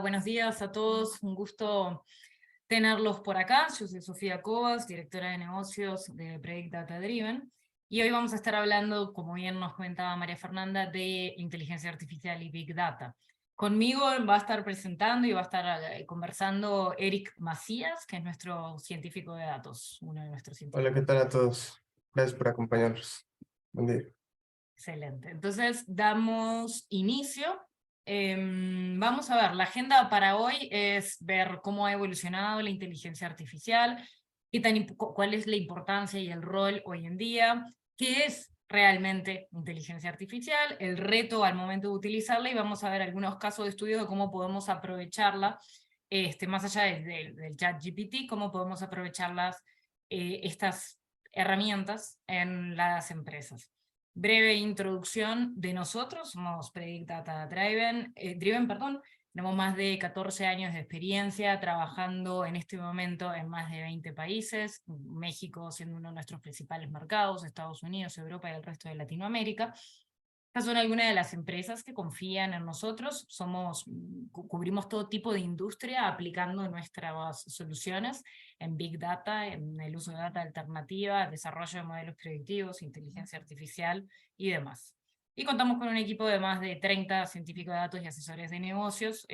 Buenos días a todos, un gusto tenerlos por acá. Yo soy Sofía Cobas, directora de negocios de Predict Data Driven, y hoy vamos a estar hablando, como bien nos comentaba María Fernanda, de inteligencia artificial y Big Data. Conmigo va a estar presentando y va a estar conversando Eric Macías, que es nuestro científico de datos, uno de nuestros Hola, científicos. ¿qué tal a todos? Gracias por acompañarnos. Buen día. Excelente. Entonces, damos inicio. Vamos a ver, la agenda para hoy es ver cómo ha evolucionado la inteligencia artificial, cuál es la importancia y el rol hoy en día, qué es realmente inteligencia artificial, el reto al momento de utilizarla, y vamos a ver algunos casos de estudio de cómo podemos aprovecharla, más allá del chat GPT, cómo podemos aprovecharlas, estas herramientas en las empresas. Breve introducción de nosotros, somos Predict Data Driven, tenemos más de 14 años de experiencia trabajando en este momento en más de 20 países, México siendo uno de nuestros principales mercados, Estados Unidos, Europa y el resto de Latinoamérica. Estas son algunas de las empresas que confían en nosotros. Cubrimos todo tipo de industria aplicando nuestras soluciones en Big Data, en el uso de data alternativa, desarrollo de modelos predictivos, inteligencia artificial y demás. Y contamos con un equipo de más de 30 científicos de datos y asesores de negocios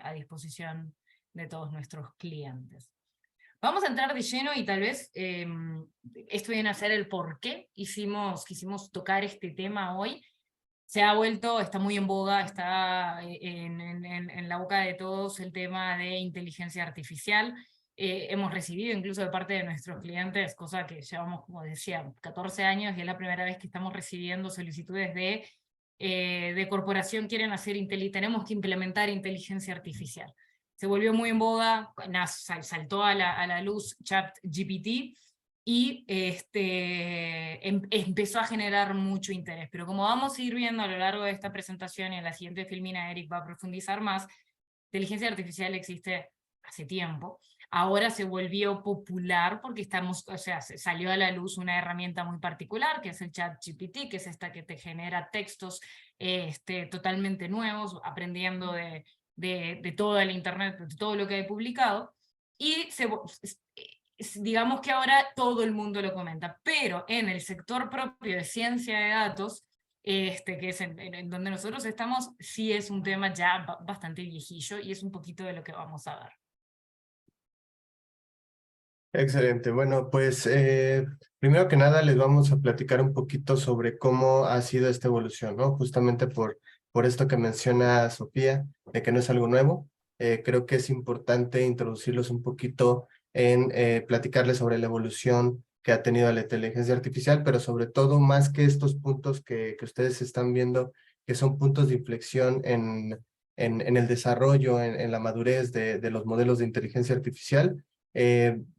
a disposición de todos nuestros clientes. Vamos a entrar de lleno y tal vez esto viene a ser el por qué quisimos tocar este tema hoy. Se ha vuelto, está muy en boga, está en la boca de todos el tema de inteligencia artificial. Hemos recibido incluso de parte de nuestros clientes, cosa que llevamos, como decía, 14 años y es la primera vez que estamos recibiendo solicitudes de corporación, quieren hacer tenemos que implementar inteligencia artificial. Se volvió muy en boga, saltó a la luz ChatGPT, y empezó a generar mucho interés. Pero como vamos a ir viendo a lo largo de esta presentación y en la siguiente filmina Eric va a profundizar más, inteligencia artificial existe hace tiempo. Ahora se volvió popular porque salió a la luz una herramienta muy particular, que es el ChatGPT, que es esta que te genera textos totalmente nuevos, aprendiendo de todo el internet, de todo lo que hay publicado, y digamos que ahora todo el mundo lo comenta, pero en el sector propio de ciencia de datos, que es en donde nosotros estamos, sí es un tema ya bastante viejillo, y es un poquito de lo que vamos a ver. Excelente. Bueno, pues primero que nada les vamos a platicar un poquito sobre cómo ha sido esta evolución, ¿no? Justamente por esto que menciona Sofía, de que no es algo nuevo. Creo que es importante introducirlos un poquito en platicarles sobre la evolución que ha tenido la inteligencia artificial, pero sobre todo más que estos puntos que ustedes están viendo, que son puntos de inflexión en el desarrollo, en la madurez de los modelos de inteligencia artificial.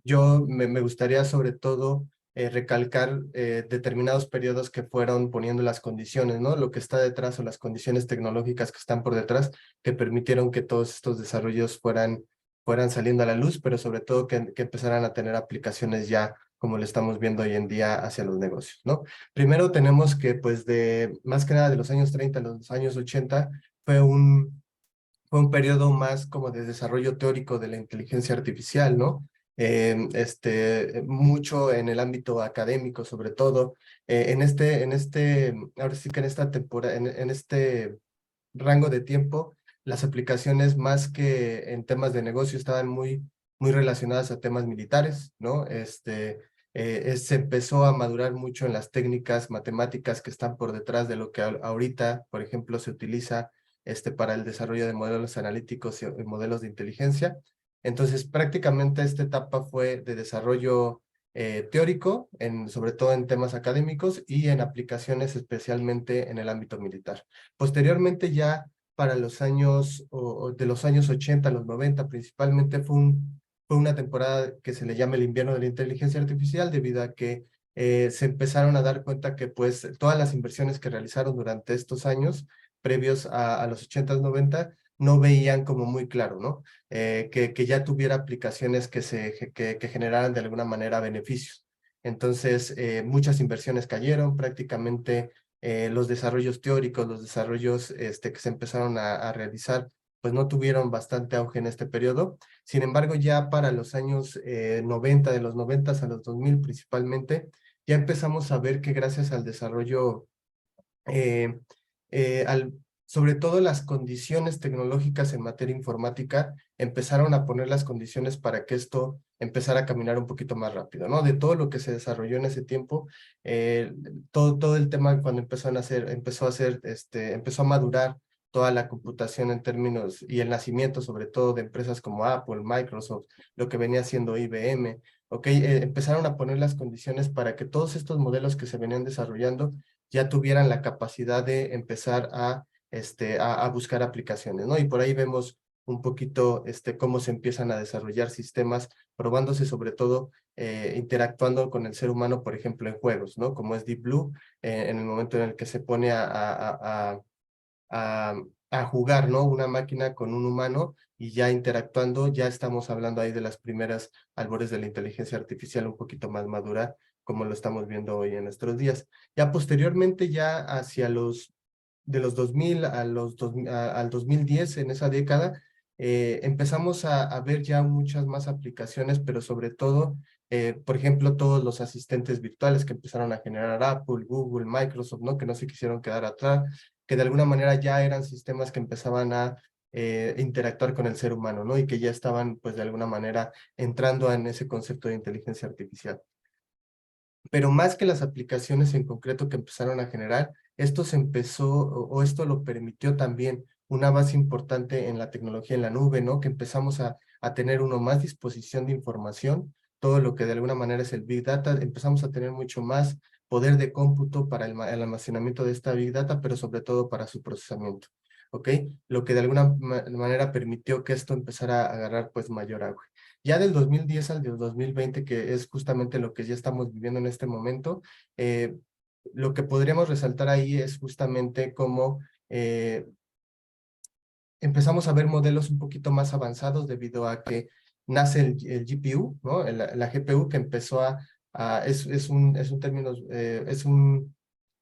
Yo me gustaría sobre todo recalcar determinados periodos que fueron poniendo las condiciones, ¿no? Lo que está detrás o las condiciones tecnológicas que están por detrás que permitieron que todos estos desarrollos fueran saliendo a la luz, pero sobre todo que empezaran a tener aplicaciones ya como lo estamos viendo hoy en día hacia los negocios, ¿no? Primero tenemos que pues más que nada de los años 30 a los años 80 fue un periodo más como de desarrollo teórico de la inteligencia artificial, ¿no? Mucho en el ámbito académico, sobre todo. Ahora sí que en esta temporada, en este rango de tiempo, las aplicaciones más que en temas de negocio estaban muy relacionadas a temas militares, ¿no? Se empezó a madurar mucho en las técnicas matemáticas que están por detrás de lo que ahorita, por ejemplo, se utiliza para el desarrollo de modelos analíticos y modelos de inteligencia. Entonces, prácticamente esta etapa fue de desarrollo teórico, sobre todo en temas académicos y en aplicaciones especialmente en el ámbito militar. Posteriormente ya para los años, o de los años 80 a los 90 principalmente fue una temporada que se le llama el invierno de la inteligencia artificial debido a que se empezaron a dar cuenta que pues todas las inversiones que realizaron durante estos años previos a los 80s, 90 no veían como muy claro, ¿no? Que ya tuviera aplicaciones que generaran de alguna manera beneficios. Entonces, muchas inversiones cayeron, prácticamente los desarrollos teóricos, los desarrollos que se empezaron a realizar pues no tuvieron bastante auge en este periodo. Sin embargo, ya para los años 90, de los 90 a los 2000 principalmente, ya empezamos a ver que gracias al desarrollo eh, sobre todo las condiciones tecnológicas en materia informática, empezaron a poner las condiciones para que esto empezara a caminar un poquito más rápido, ¿no? De todo lo que se desarrolló en ese tiempo, todo el tema cuando empezó a madurar toda la computación en términos y el nacimiento sobre todo de empresas como Apple, Microsoft, lo que venía siendo IBM, ¿ok? Empezaron a poner las condiciones para que todos estos modelos que se venían desarrollando ya tuvieran la capacidad de empezar a buscar aplicaciones, ¿no? Y por ahí vemos un poquito cómo se empiezan a desarrollar sistemas, probándose sobre todo, interactuando con el ser humano, por ejemplo, en juegos, ¿no? Como es Deep Blue, en el momento en el que se pone a, a jugar, ¿no? Una máquina con un humano y ya interactuando, ya estamos hablando ahí de las primeras albores de la inteligencia artificial un poquito más madura, como lo estamos viendo hoy en nuestros días. Ya posteriormente, ya hacia de los 2000 al 2010, en esa década, empezamos a ver ya muchas más aplicaciones, pero sobre todo, por ejemplo, todos los asistentes virtuales que empezaron a generar Apple, Google, Microsoft, ¿no? Que no se quisieron quedar atrás, que de alguna manera ya eran sistemas que empezaban a interactuar con el ser humano, ¿no? Y que ya estaban, pues, de alguna manera entrando en ese concepto de inteligencia artificial. Pero más que las aplicaciones en concreto que empezaron a generar, esto se empezó, o esto lo permitió también una base importante en la tecnología en la nube, ¿no? Que empezamos a tener uno más disposición de información, todo lo que de alguna manera es el Big Data, empezamos a tener mucho más poder de cómputo para el almacenamiento de esta Big Data, pero sobre todo para su procesamiento, ¿ok? Lo que de alguna manera permitió que esto empezara a agarrar pues mayor auge. Ya del 2010 al 2020, que es justamente lo que ya estamos viviendo en este momento, lo que podríamos resaltar ahí es justamente cómo empezamos a ver modelos un poquito más avanzados debido a que nace el GPU, ¿no? La GPU que empezó es un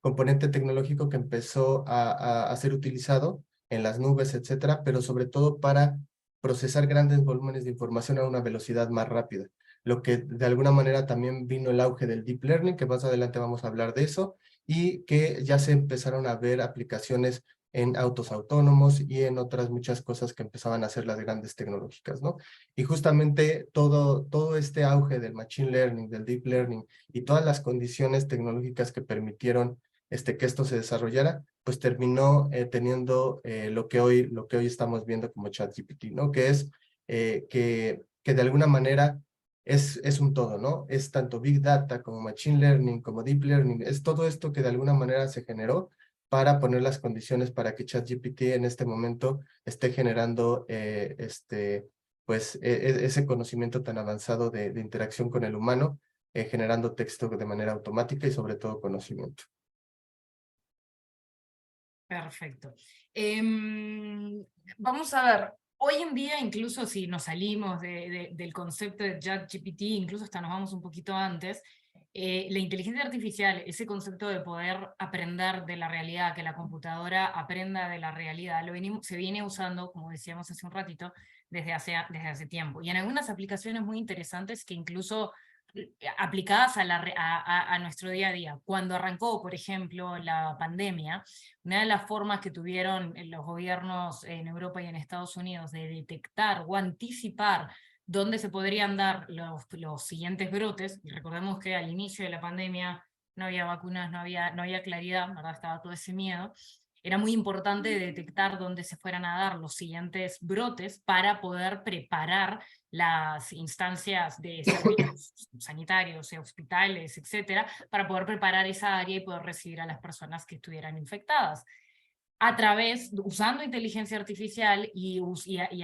componente tecnológico que empezó a ser utilizado en las nubes, etcétera, pero sobre todo para procesar grandes volúmenes de información a una velocidad más rápida. Lo que de alguna manera también vino el auge del deep learning, que más adelante vamos a hablar de eso, y que ya se empezaron a ver aplicaciones en autos autónomos y en otras muchas cosas que empezaban a hacer las grandes tecnológicas, ¿no? Y justamente todo este auge del machine learning, del deep learning y todas las condiciones tecnológicas que permitieron que esto se desarrollara, pues terminó teniendo lo que hoy estamos viendo como ChatGPT, ¿no? Que es que de alguna manera es un todo, ¿no? Es tanto Big Data como Machine Learning, como Deep Learning, es todo esto que de alguna manera se generó para poner las condiciones para que ChatGPT en este momento esté generando ese conocimiento tan avanzado de interacción con el humano, generando texto de manera automática y sobre todo conocimiento. Perfecto. Vamos a ver, hoy en día, incluso si nos salimos del concepto de ChatGPT, incluso hasta nos vamos un poquito antes, la inteligencia artificial, ese concepto de poder aprender de la realidad, que la computadora aprenda de la realidad, se viene usando, como decíamos hace un ratito, desde hace tiempo. Y en algunas aplicaciones muy interesantes que incluso aplicadas a nuestro día a día. Cuando arrancó, por ejemplo, la pandemia, una de las formas que tuvieron los gobiernos en Europa y en Estados Unidos de detectar o anticipar dónde se podrían dar los siguientes brotes, y recordemos que al inicio de la pandemia no había vacunas, no había claridad, ¿verdad? Estaba todo ese miedo. Era muy importante detectar dónde se fueran a dar los siguientes brotes para poder preparar las instancias de servicios sanitarios, hospitales, etcétera, para poder preparar esa área y poder recibir a las personas que estuvieran infectadas. Usando inteligencia artificial y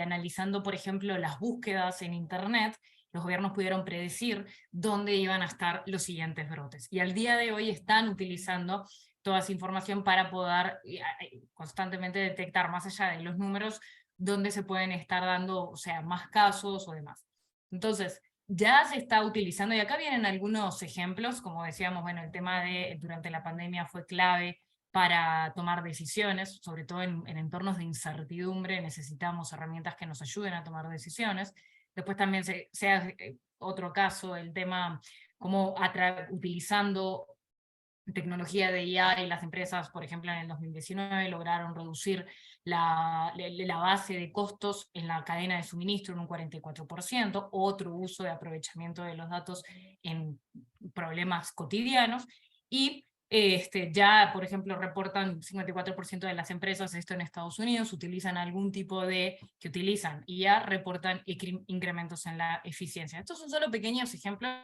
analizando, por ejemplo, las búsquedas en Internet, los gobiernos pudieron predecir dónde iban a estar los siguientes brotes. Y al día de hoy están utilizando toda esa información para poder constantemente detectar, más allá de los números, dónde se pueden estar dando, o sea, más casos o demás. Entonces, ya se está utilizando, y acá vienen algunos ejemplos, como decíamos, bueno, el tema de durante la pandemia fue clave para tomar decisiones, sobre todo en entornos de incertidumbre necesitamos herramientas que nos ayuden a tomar decisiones. Después también sea otro caso el tema como utilizando tecnología de IA y las empresas, por ejemplo, en el 2019 lograron reducir la base de costos en la cadena de suministro en un 44%, otro uso de aprovechamiento de los datos en problemas cotidianos, y ya, por ejemplo, reportan 54% de las empresas, esto en Estados Unidos, utilizan algún tipo que utilizan IA, reportan incrementos en la eficiencia. Estos son solo pequeños ejemplos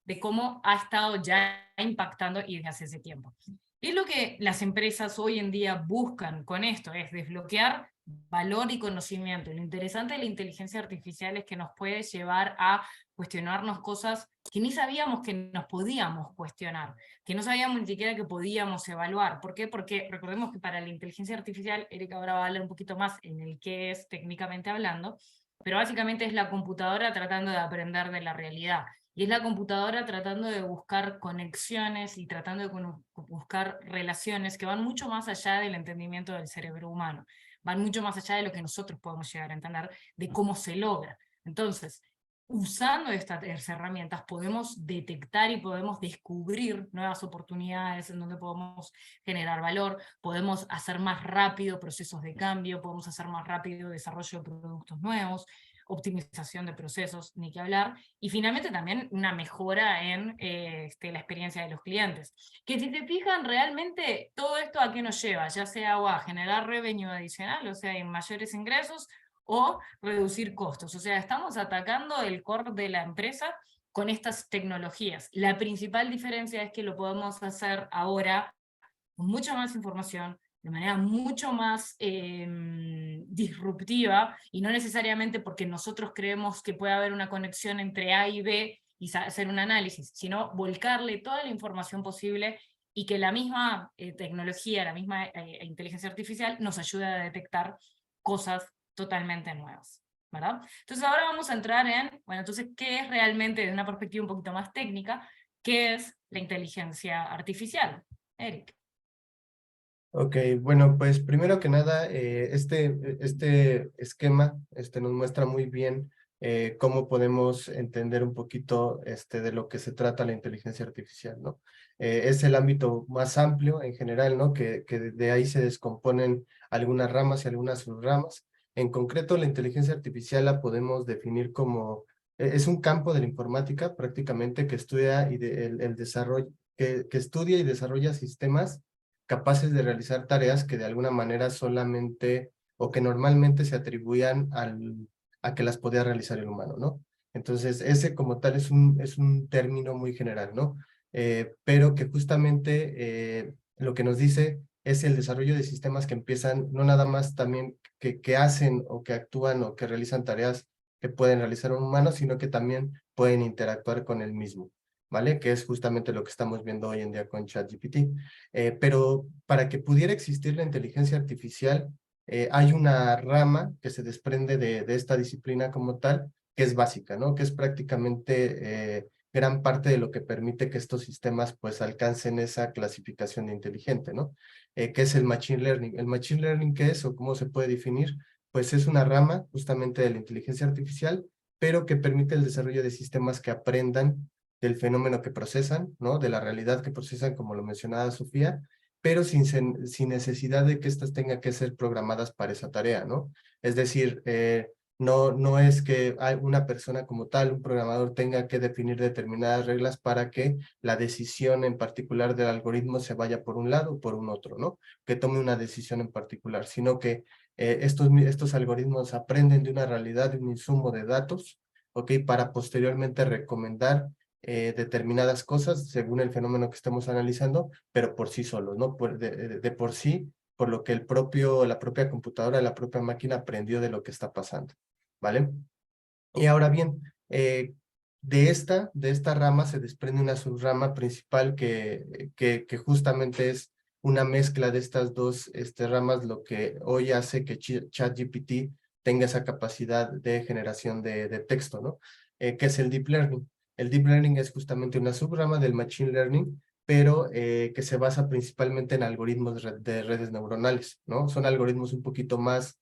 de cómo ha estado ya impactando y desde hace ese tiempo. Y lo que las empresas hoy en día buscan con esto es desbloquear valor y conocimiento. Lo interesante de la inteligencia artificial es que nos puede llevar a cuestionarnos cosas que ni sabíamos que nos podíamos cuestionar, que no sabíamos ni siquiera que podíamos evaluar. ¿Por qué? Porque recordemos que para la inteligencia artificial, Erika ahora va a hablar un poquito más en el qué es técnicamente hablando, pero básicamente es la computadora tratando de aprender de la realidad. Y es la computadora tratando de buscar conexiones y tratando de buscar relaciones que van mucho más allá del entendimiento del cerebro humano, van mucho más allá de lo que nosotros podemos llegar a entender, de cómo se logra. Entonces, usando estas herramientas podemos detectar y podemos descubrir nuevas oportunidades en donde podemos generar valor, podemos hacer más rápido procesos de cambio, podemos hacer más rápido desarrollo de productos nuevos, optimización de procesos, ni que hablar, y finalmente también una mejora en la experiencia de los clientes. Que si se fijan realmente todo esto a qué nos lleva, ya sea a generar revenue adicional, o sea, en mayores ingresos, o reducir costos. O sea, estamos atacando el core de la empresa con estas tecnologías. La principal diferencia es que lo podemos hacer ahora con mucha más información, de manera mucho más disruptiva, y no necesariamente porque nosotros creemos que puede haber una conexión entre A y B y hacer un análisis, sino volcarle toda la información posible y que la misma tecnología, la misma inteligencia artificial nos ayude a detectar cosas totalmente nuevas, ¿verdad? Entonces ahora vamos a entrar en, bueno, entonces, ¿qué es realmente, desde una perspectiva un poquito más técnica, qué es la inteligencia artificial? Eric. Ok, bueno, pues primero que nada, este esquema nos muestra muy bien cómo podemos entender un poquito de lo que se trata la inteligencia artificial, ¿no? Es el ámbito más amplio en general, ¿no? Que de ahí se descomponen algunas ramas y algunas subramas. En concreto, la inteligencia artificial la podemos definir como, es un campo de la informática prácticamente que estudia el desarrollo, que estudia y desarrolla sistemas capaces de realizar tareas que de alguna manera solamente o que normalmente se atribuían a que las podía realizar el humano, ¿no? Entonces, ese como tal es un término muy general, ¿no? Pero que justamente lo que nos dice es el desarrollo de sistemas que empiezan, no nada más también que hacen o que actúan o que realizan tareas que pueden realizar un humano, sino que también pueden interactuar con el mismo, ¿vale? Que es justamente lo que estamos viendo hoy en día con ChatGPT. Pero para que pudiera existir la inteligencia artificial, hay una rama que se desprende de esta disciplina como tal, que es básica, ¿no? Que es prácticamente gran parte de lo que permite que estos sistemas pues alcancen esa clasificación de inteligente, ¿no? Que es el Machine Learning. ¿El Machine Learning qué es o cómo se puede definir? Pues es una rama justamente de la inteligencia artificial, pero que permite el desarrollo de sistemas que aprendan del fenómeno que procesan, ¿no? De la realidad que procesan, como lo mencionaba Sofía, pero sin necesidad de que éstas tengan que ser programadas para esa tarea, ¿no? Es decir, no es que hay una persona como tal, un programador, tenga que definir determinadas reglas para que la decisión en particular del algoritmo se vaya por un lado o por un otro, ¿no? Que tome una decisión en particular, sino que estos algoritmos aprenden de una realidad, de un insumo de datos, ¿ok? Para posteriormente recomendar determinadas cosas según el fenómeno que estamos analizando, pero por sí solos, ¿no? De por sí, por lo que la propia computadora, la propia máquina aprendió de lo que está pasando, ¿vale? Y ahora bien, de esta rama se desprende una subrama principal que justamente es una mezcla de estas dos ramas, lo que hoy hace que ChatGPT tenga esa capacidad de generación de texto, ¿no? Que es el Deep Learning. El Deep Learning es justamente una subrama del Machine Learning pero que se basa principalmente en algoritmos de redes neuronales, ¿no? Son algoritmos un poquito más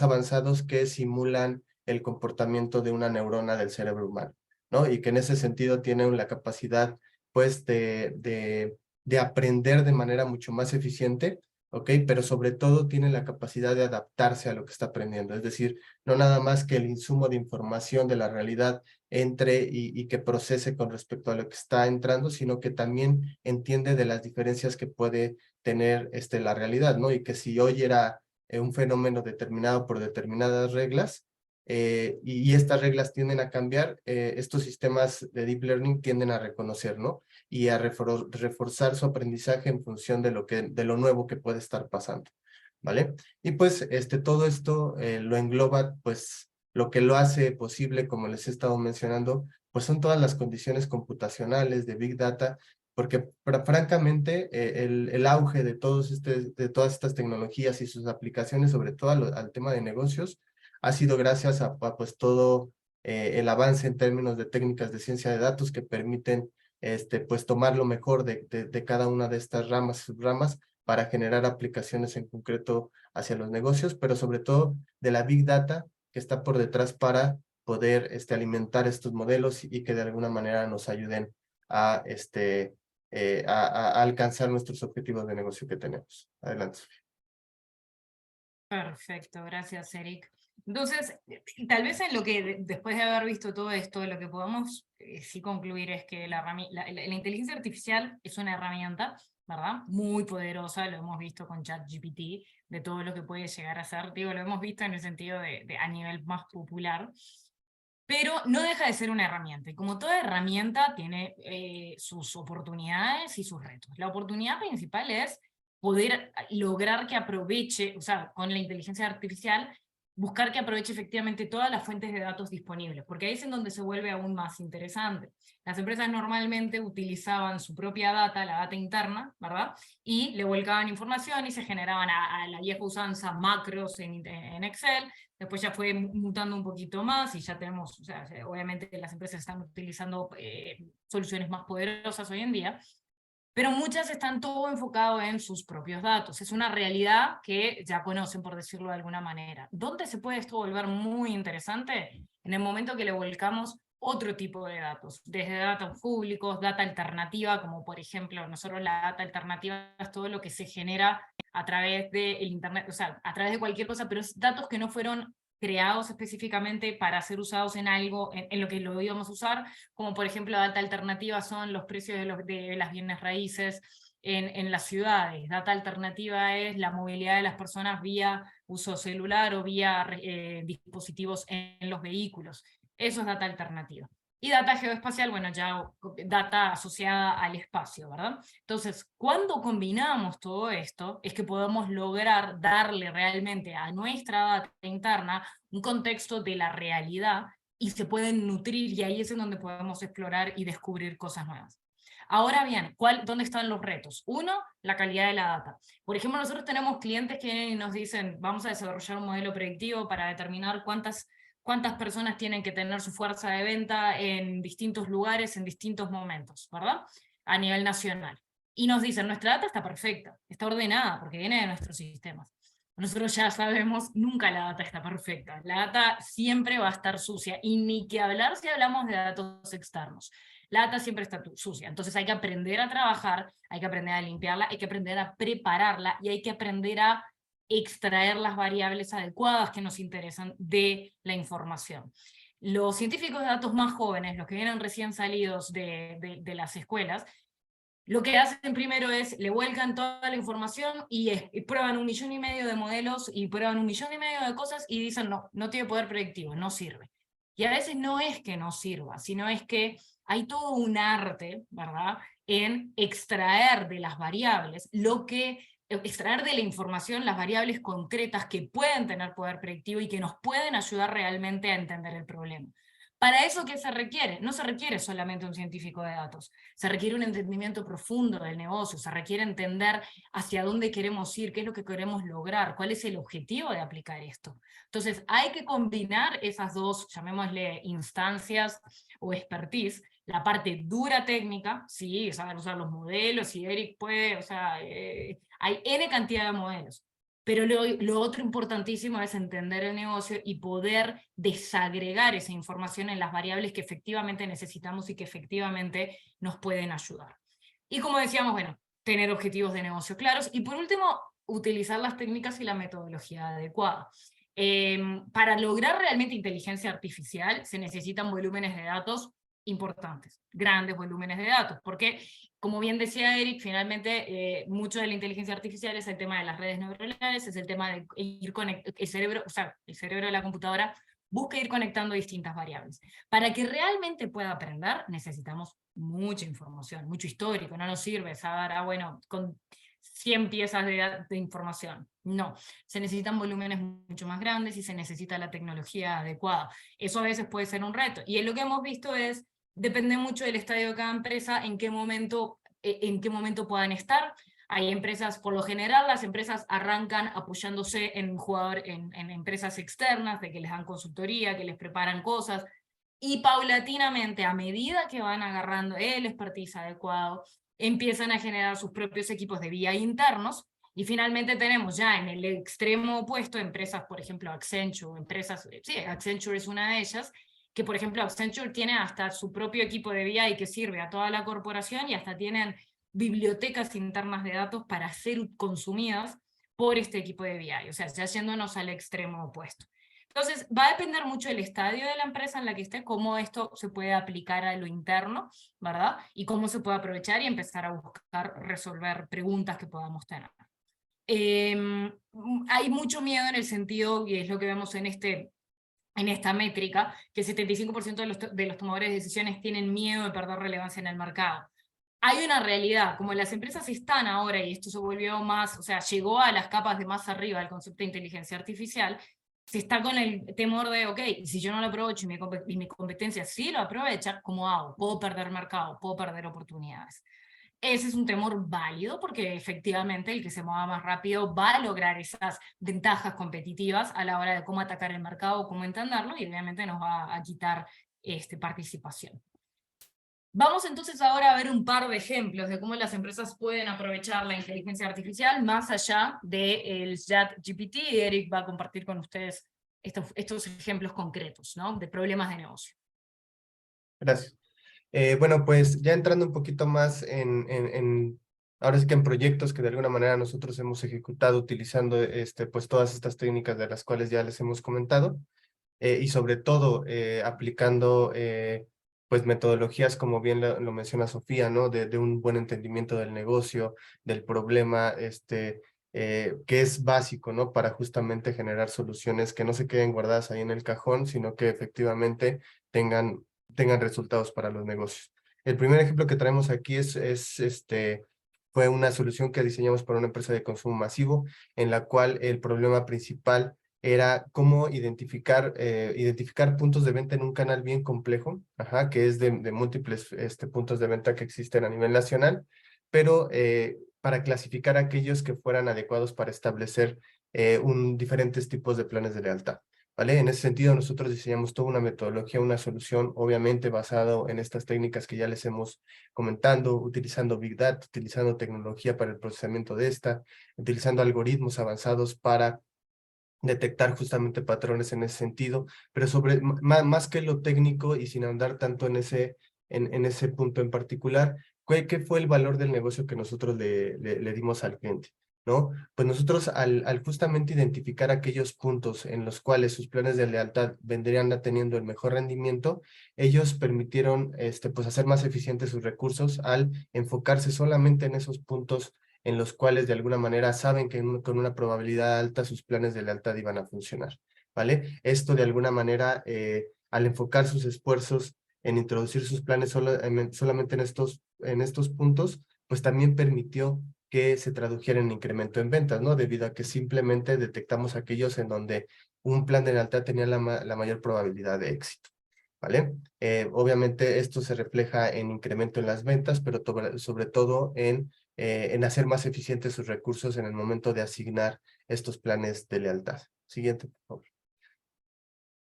avanzados que simulan el comportamiento de una neurona del cerebro humano, ¿no? Y que en ese sentido tienen la capacidad, pues, de aprender de manera mucho más eficiente, ¿ok? Pero sobre todo tienen la capacidad de adaptarse a lo que está aprendiendo, es decir, no nada más que el insumo de información de la realidad entre y que procese con respecto a lo que está entrando, sino que también entiende de las diferencias que puede tener la realidad, ¿no? Y que si hoy era un fenómeno determinado por determinadas reglas, y estas reglas tienden a cambiar, estos sistemas de deep learning tienden a reconocer, ¿no? Y a reforzar su aprendizaje en función de lo nuevo que puede estar pasando, ¿vale? Y pues todo esto lo engloba, pues, lo que lo hace posible, como les he estado mencionando, pues son todas las condiciones computacionales de Big Data, porque francamente el auge de de todas estas tecnologías y sus aplicaciones, sobre todo al tema de negocios, ha sido gracias a pues todo el avance en términos de técnicas de ciencia de datos que permiten pues tomar lo mejor de cada una de estas ramas y subramas para generar aplicaciones en concreto hacia los negocios, pero sobre todo de la Big Data que está por detrás para poder alimentar estos modelos y que de alguna manera nos ayuden a, a alcanzar nuestros objetivos de negocio que tenemos. Adelante, Sofía. Perfecto, gracias, Eric. Entonces, tal vez en lo que después de haber visto todo esto, lo que podamos sí concluir es que la inteligencia artificial es una herramienta, ¿verdad? Muy poderosa, lo hemos visto con ChatGPT, de todo lo que puede llegar a ser, digo, lo hemos visto en el sentido de a nivel más popular, pero no deja de ser una herramienta, y como toda herramienta tiene sus oportunidades y sus retos. La oportunidad principal es poder lograr que aproveche, o sea, con la inteligencia artificial, buscar que aproveche efectivamente todas las fuentes de datos disponibles, porque ahí es en donde se vuelve aún más interesante. Las empresas normalmente utilizaban su propia data, la data interna, ¿verdad? Y le volcaban información y se generaban a la vieja usanza macros en Excel. Después ya fue mutando un poquito más y ya tenemos, o sea, obviamente las empresas están utilizando soluciones más poderosas hoy en día, pero muchas están todo enfocado en sus propios datos. Es una realidad que ya conocen, por decirlo de alguna manera. ¿Dónde se puede esto volver muy interesante? En el momento que le volcamos otro tipo de datos, desde datos públicos, data alternativa, como por ejemplo, nosotros la data alternativa es todo lo que se genera a través del Internet, o sea, a través de cualquier cosa, pero es datos que no fueron creados específicamente para ser usados en algo, en lo que lo íbamos a usar, como por ejemplo data alternativa son los precios de las bienes raíces en las ciudades. Data alternativa es la movilidad de las personas vía uso celular o vía dispositivos en los vehículos. Eso es data alternativa. Y data geoespacial, bueno, ya data asociada al espacio, ¿verdad? Entonces, cuando combinamos todo esto, es que podemos lograr darle realmente a nuestra data interna un contexto de la realidad y se pueden nutrir, y ahí es en donde podemos explorar y descubrir cosas nuevas. Ahora bien, ¿dónde están los retos? Uno, la calidad de la data. Por ejemplo, nosotros tenemos clientes que nos dicen, vamos a desarrollar un modelo predictivo para determinar cuántas personas tienen que tener su fuerza de venta en distintos lugares, en distintos momentos, ¿verdad? A nivel nacional. Y nos dicen, nuestra data está perfecta, está ordenada, porque viene de nuestros sistemas. Nosotros ya sabemos, nunca la data está perfecta. La data siempre va a estar sucia, y ni que hablar si hablamos de datos externos. La data siempre está sucia, entonces hay que aprender a trabajar, hay que aprender a limpiarla, hay que aprender a prepararla, y hay que aprender a extraer las variables adecuadas que nos interesan de la información. Los científicos de datos más jóvenes, los que vienen recién salidos de las escuelas, lo que hacen primero es, le vuelcan toda la información y prueban 1,5 millones de modelos y prueban 1,5 millones de cosas y dicen, no, no tiene poder predictivo, no sirve. Y a veces no es que no sirva, sino es que hay todo un arte, ¿verdad?, en extraer de las variables extraer de la información las variables concretas que pueden tener poder predictivo y que nos pueden ayudar realmente a entender el problema. ¿Para eso qué se requiere? No se requiere solamente un científico de datos, se requiere un entendimiento profundo del negocio, se requiere entender hacia dónde queremos ir, qué es lo que queremos lograr, cuál es el objetivo de aplicar esto. Entonces hay que combinar esas dos, llamémosle instancias o expertise, La parte dura técnica, sí, saber usar los modelos, y Eric puede, o sea, hay N cantidad de modelos. Pero lo otro importantísimo es entender el negocio y poder desagregar esa información en las variables que efectivamente necesitamos y que efectivamente nos pueden ayudar. Y como decíamos, bueno, tener objetivos de negocio claros. Y por último, utilizar las técnicas y la metodología adecuada. Para lograr realmente inteligencia artificial se necesitan volúmenes de datos importantes, grandes volúmenes de datos, porque como bien decía Eric, finalmente mucho de la inteligencia artificial es el tema de las redes neuronales, es el tema de ir el cerebro, o sea, el cerebro de la computadora busca ir conectando distintas variables. Para que realmente pueda aprender, necesitamos mucha información, mucho histórico, no nos sirve saber, bueno, con 100 piezas de información. No, se necesitan volúmenes mucho más grandes y se necesita la tecnología adecuada. Eso a veces puede ser un reto. Y lo que hemos visto es, depende mucho del estadio de cada empresa, en qué momento puedan estar. Hay empresas, por lo general, las empresas arrancan apoyándose en empresas externas, de que les dan consultoría, que les preparan cosas, y paulatinamente, a medida que van agarrando el expertise adecuado, empiezan a generar sus propios equipos de BI internos, y finalmente tenemos ya en el extremo opuesto empresas, por ejemplo, Accenture, sí, Accenture es una de ellas, que por ejemplo Accenture tiene hasta su propio equipo de BI que sirve a toda la corporación y hasta tienen bibliotecas internas de datos para ser consumidas por este equipo de BI, o sea, ya yéndonos al extremo opuesto. Entonces, va a depender mucho del estadio de la empresa en la que esté, cómo esto se puede aplicar a lo interno, ¿verdad? Y cómo se puede aprovechar y empezar a buscar resolver preguntas que podamos tener. Hay mucho miedo en el sentido, y es lo que vemos en esta métrica, que el 75% de los tomadores de decisiones tienen miedo de perder relevancia en el mercado. Hay una realidad, como las empresas están ahora, y esto se volvió más, o sea, llegó a las capas de más arriba el concepto de inteligencia artificial, se está con el temor de, ok, si yo no lo aprovecho y mi competencia sí lo aprovecha, ¿cómo hago? Puedo perder mercado, puedo perder oportunidades. Ese es un temor válido porque efectivamente el que se mueva más rápido va a lograr esas ventajas competitivas a la hora de cómo atacar el mercado, cómo entenderlo, y obviamente nos va a quitar participación. Vamos entonces ahora a ver un par de ejemplos de cómo las empresas pueden aprovechar la inteligencia artificial más allá del ChatGPT, y Eric va a compartir con ustedes estos ejemplos concretos, ¿no? De problemas de negocio. Gracias. Bueno, pues ya entrando un poquito más ahora sí que en proyectos que de alguna manera nosotros hemos ejecutado utilizando pues todas estas técnicas de las cuales ya les hemos comentado, y sobre todo aplicando pues metodologías como bien lo menciona Sofía, ¿no? De un buen entendimiento del negocio, del problema, que es básico, ¿no? Para justamente generar soluciones que no se queden guardadas ahí en el cajón, sino que efectivamente tengan resultados para los negocios. El primer ejemplo que traemos aquí fue una solución que diseñamos para una empresa de consumo masivo, en la cual el problema principal era cómo identificar puntos de venta en un canal bien complejo, que es de múltiples puntos de venta que existen a nivel nacional, pero para clasificar aquellos que fueran adecuados para establecer diferentes tipos de planes de lealtad. ¿Vale? En ese sentido, nosotros diseñamos toda una metodología, una solución, obviamente basado en estas técnicas que ya les hemos comentado, utilizando Big Data, utilizando tecnología para el procesamiento de utilizando algoritmos avanzados para detectar justamente patrones en ese sentido, pero más que lo técnico y sin andar tanto en ese punto en particular, ¿qué fue el valor del negocio que nosotros le dimos al cliente? ¿No? Pues nosotros al justamente identificar aquellos puntos en los cuales sus planes de lealtad vendrían teniendo el mejor rendimiento, ellos permitieron pues hacer más eficientes sus recursos al enfocarse solamente en esos puntos en los cuales de alguna manera saben que con una probabilidad alta sus planes de lealtad iban a funcionar, ¿vale? Esto de alguna manera, al enfocar sus esfuerzos en introducir sus planes solamente en estos puntos, pues también permitió que se tradujera en incremento en ventas, ¿no? Debido a que simplemente detectamos aquellos en donde un plan de lealtad tenía la mayor probabilidad de éxito, ¿vale? Obviamente esto se refleja en incremento en las ventas, pero sobre todo en hacer más eficientes sus recursos en el momento de asignar estos planes de lealtad. Siguiente, por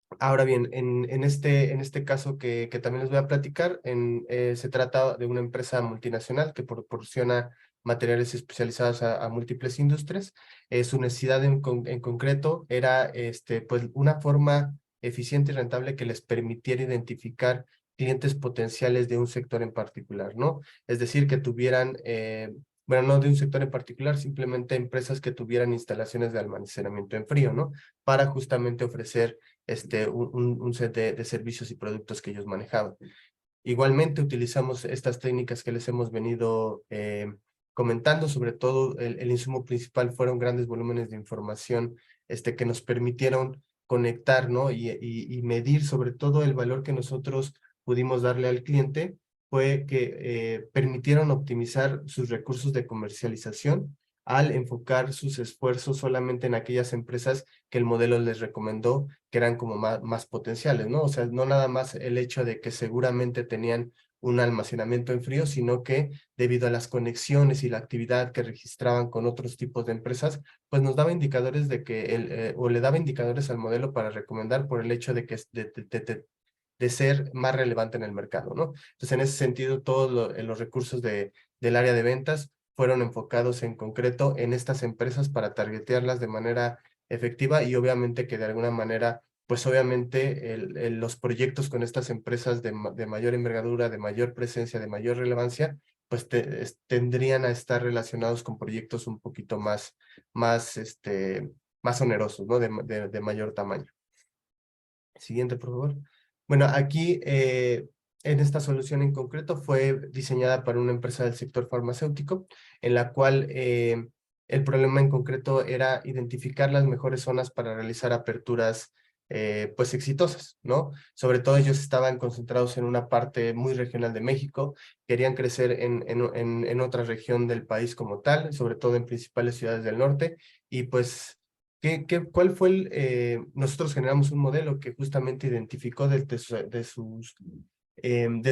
favor. Ahora bien, en este caso que también les voy a platicar, se trata de una empresa multinacional que proporciona materiales especializados a múltiples industrias. Su necesidad en concreto era pues, una forma eficiente y rentable que les permitiera identificar clientes potenciales de un sector en particular, ¿no? Es decir, que tuvieran, bueno, no de un sector en particular, simplemente empresas que tuvieran instalaciones de almacenamiento en frío, ¿no? Para justamente ofrecer un set de servicios y productos que ellos manejaban. Igualmente utilizamos estas técnicas que les hemos venido comentando, sobre todo el insumo principal fueron grandes volúmenes de información que nos permitieron conectar, ¿no? Y medir sobre todo el valor que nosotros pudimos darle al cliente fue que permitieron optimizar sus recursos de comercialización al enfocar sus esfuerzos solamente en aquellas empresas que el modelo les recomendó que eran como más potenciales, ¿no? O sea, no nada más el hecho de que seguramente tenían un almacenamiento en frío, sino que debido a las conexiones y la actividad que registraban con otros tipos de empresas, pues nos daba indicadores de que, o le daba indicadores al modelo para recomendar por el hecho de que de ser más relevante en el mercado, ¿no? Entonces, en ese sentido, todos los recursos del área de ventas fueron enfocados en concreto en estas empresas para targetearlas de manera efectiva y obviamente que de alguna manera, pues obviamente los proyectos con estas empresas de mayor envergadura, de mayor presencia, de mayor relevancia, pues tendrían a estar relacionados con proyectos un poquito más onerosos, ¿no? De mayor tamaño. Siguiente, por favor. Bueno, aquí en esta solución en concreto fue diseñada para una empresa del sector farmacéutico, en la cual el problema en concreto era identificar las mejores zonas para realizar aperturas pues exitosas, ¿no? Sobre todo ellos estaban concentrados en una parte muy regional de México, querían crecer en otra región del país como tal, sobre todo en principales ciudades del norte, y pues ¿cuál fue nosotros generamos un modelo que justamente identificó de sus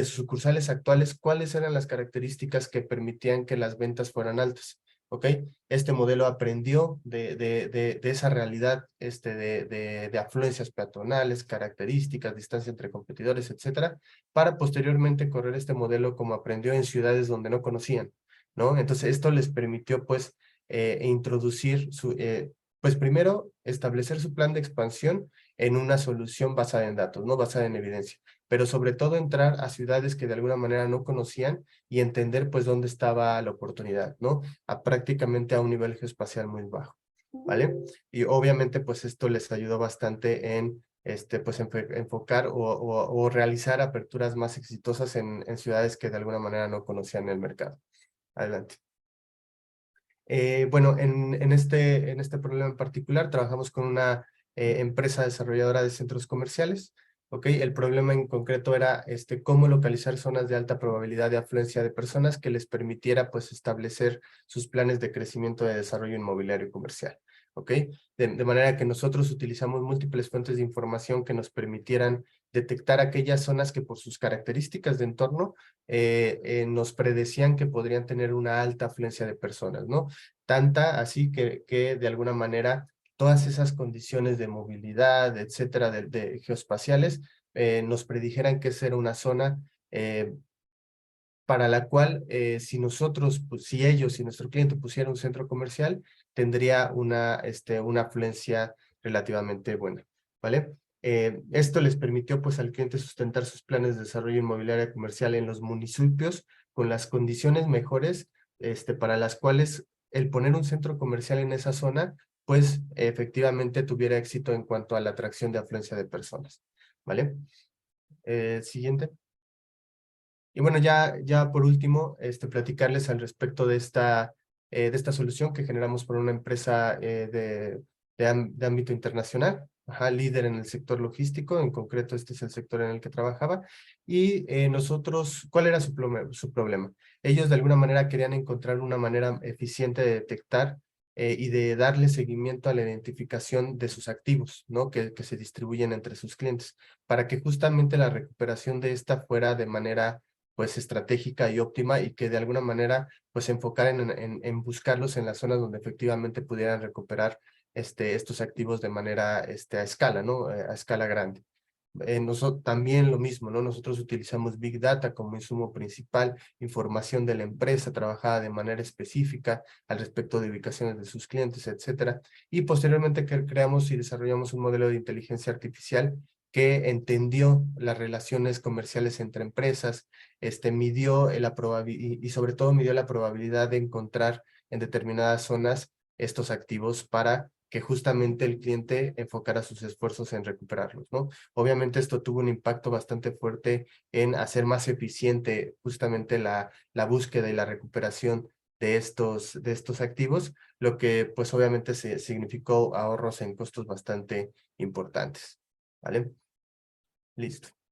sucursales actuales cuáles eran las características que permitían que las ventas fueran altas, ¿ok? Este modelo aprendió de esa realidad de afluencias peatonales, características, distancia entre competidores, etcétera, para posteriormente correr este modelo como aprendió en ciudades donde no conocían, ¿no? Entonces esto les permitió pues introducir pues primero, establecer su plan de expansión en una solución basada en datos, no basada en evidencia, pero sobre todo entrar a ciudades que de alguna manera no conocían y entender pues dónde estaba la oportunidad, ¿no? Prácticamente a un nivel geoespacial muy bajo, ¿vale? Y obviamente pues esto les ayudó bastante en pues enfocar o realizar aperturas más exitosas en ciudades que de alguna manera no conocían el mercado. Adelante. Bueno, en este problema en particular trabajamos con una empresa desarrolladora de centros comerciales. ¿Ok? El problema en concreto era cómo localizar zonas de alta probabilidad de afluencia de personas que les permitiera pues establecer sus planes de crecimiento de desarrollo inmobiliario y comercial. ¿Ok? De manera que nosotros utilizamos múltiples fuentes de información que nos permitieran detectar aquellas zonas que por sus características de entorno nos predecían que podrían tener una alta afluencia de personas, ¿no? Tanta así que de alguna manera todas esas condiciones de movilidad, etcétera, de geoespaciales, nos predijeran que esa era una zona para la cual si nosotros, pues, si nuestro cliente pusiera un centro comercial, tendría una afluencia relativamente buena, ¿vale? Esto les permitió pues al cliente sustentar sus planes de desarrollo inmobiliario comercial en los municipios con las condiciones mejores para las cuales el poner un centro comercial en esa zona pues efectivamente tuviera éxito en cuanto a la atracción de afluencia de personas, ¿vale? Siguiente. Y bueno, ya por último, platicarles al respecto de esta solución que generamos por una empresa de ámbito internacional, líder en el sector logístico, en concreto este es el sector en el que trabajaba, y nosotros, ¿cuál era su problema? Ellos de alguna manera querían encontrar una manera eficiente de detectar y de darle seguimiento a la identificación de sus activos, ¿no? Que se distribuyen entre sus clientes, para que justamente la recuperación de esta fuera de manera pues estratégica y óptima y que de alguna manera pues enfocar en buscarlos en las zonas donde efectivamente pudieran recuperar estos activos de manera a escala, ¿no? A escala grande. nosotros también lo mismo, ¿no? Nosotros utilizamos Big Data como insumo principal, información de la empresa trabajada de manera específica al respecto de ubicaciones de sus clientes, etcétera. Y posteriormente creamos y desarrollamos un modelo de inteligencia artificial que entendió las relaciones comerciales entre empresas, midió y sobre todo midió la probabilidad de encontrar en determinadas zonas estos activos para que justamente el cliente enfocara sus esfuerzos en recuperarlos, ¿no? Obviamente esto tuvo un impacto bastante fuerte en hacer más eficiente justamente la búsqueda y la recuperación de estos activos, lo que pues obviamente significó ahorros en costos bastante importantes, ¿vale? Listo.